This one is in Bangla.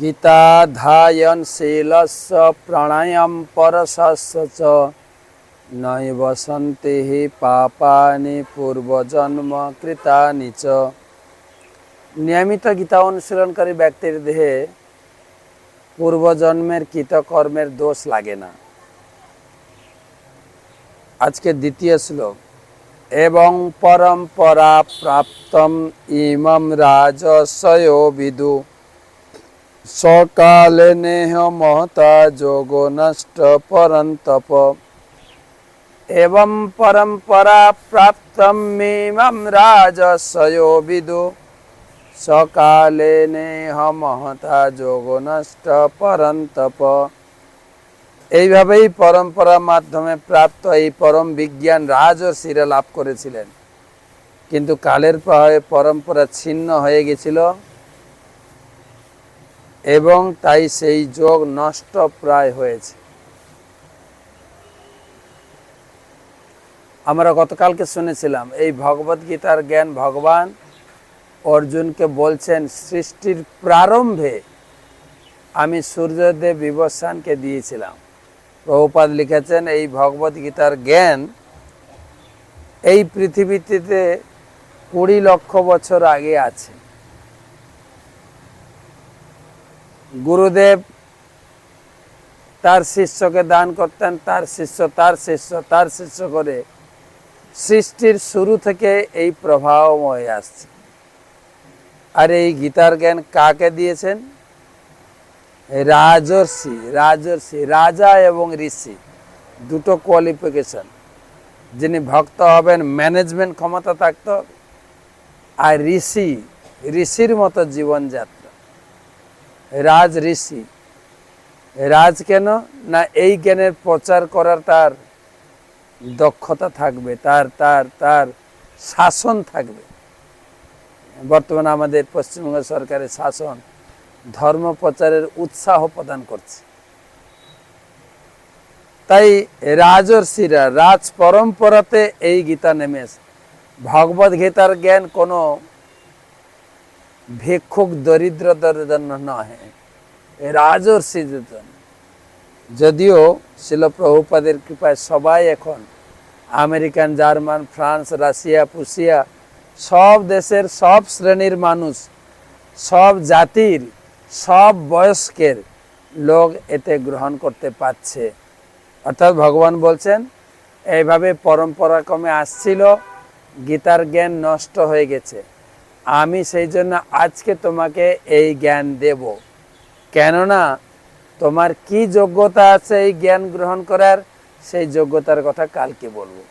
गीताध्यायनशीलस्य प्राणायाम परसस्य च नैव सन्ति हि पापानि पूर्वजन्म कृतानि च। नियमित गीता अनुशीलनकारी व्यक्तिर देहे पूर्वजन्मेर कृतकर्मेर दोष लागे ना। आज के द्वितीय श्लोक एवं परंपरा प्राप्तम इमं राजसयो विदु सकाले नेह महता जोगो नष्ट परंतप। एवं परंपरा प्राप्तम इमं राजसयो विदु सकाले नेह महता जोगो नष्ट परंतप। এইভাবেই পরম্পরা মাধ্যমে প্রাপ্ত এই পরম বিজ্ঞান রাজর্ষিরা লাভ করেছিলেন, কিন্তু কালের প্রভাবে পরম্পরা ছিন্ন হয়ে গেছিল এবং তাই সেই যোগ নষ্ট প্রায় হয়েছে। আমরা গতকালকে শুনেছিলাম এই ভগবত গীতার জ্ঞান ভগবান অর্জুনকে বলছেন, সৃষ্টির প্রারম্ভে আমি সূর্যদেব বিবস্বানকে দিয়েছিলাম। প্রভুপাদ লিখেছেন এই ভগবত গীতার জ্ঞান এই পৃথিবীতে 20 লক্ষ বছর আগে আছে। গুরুদেব তার শিষ্যকে দান করতেন, তার শিষ্য তার শিষ্য তার শিষ্য করে সৃষ্টির শুরু থেকে এই প্রবাহময় আসছে। আর এই গীতার জ্ঞান কাকে দিয়েছেন? রাজর্ষি, রাজা এবং ঋষি, দুটো কোয়ালিফিকেশন। যিনি ভক্ত হবেন ম্যানেজমেন্ট ক্ষমতা থাকত, আর ঋষির মতো জীবনযাত্রা। রাজ ঋষি, রাজ কেন না এই জ্ঞানের প্রচার করার তার দক্ষতা থাকবে, তার শাসন থাকবে। বর্তমানে আমাদের পশ্চিমবঙ্গ সরকারের শাসন ধর্ম প্রচারের উৎসাহ প্রদান করছে। তাই রাজর্ষিরা রাজ পরম্পরাতে এই গীতা নেমেছে। ভগবত গীতার জ্ঞান কোনো ভিক্ষুক দরিদ্রদের জন্য নয়, রাজর্ষিদের জন্য। যদিও শিল প্রভুপাদের কৃপায় সবাই এখন American, German, France, Russia, Prussia সব দেশের সব শ্রেণীর মানুষ, সব জাতির সব বয়স্কের লোক এতে গ্রহণ করতে পারছে। অর্থাৎ ভগবান বলছেন এইভাবে পরম্পরা ক্রমে আসছিল, গীতার জ্ঞান নষ্ট হয়ে গেছে, আমি সেই জন্য আজকে তোমাকে এই জ্ঞান দেব। কেননা তোমার কি যোগ্যতা আছে এই জ্ঞান গ্রহণ করার, সেই যোগ্যতার কথা কালকে বলবো।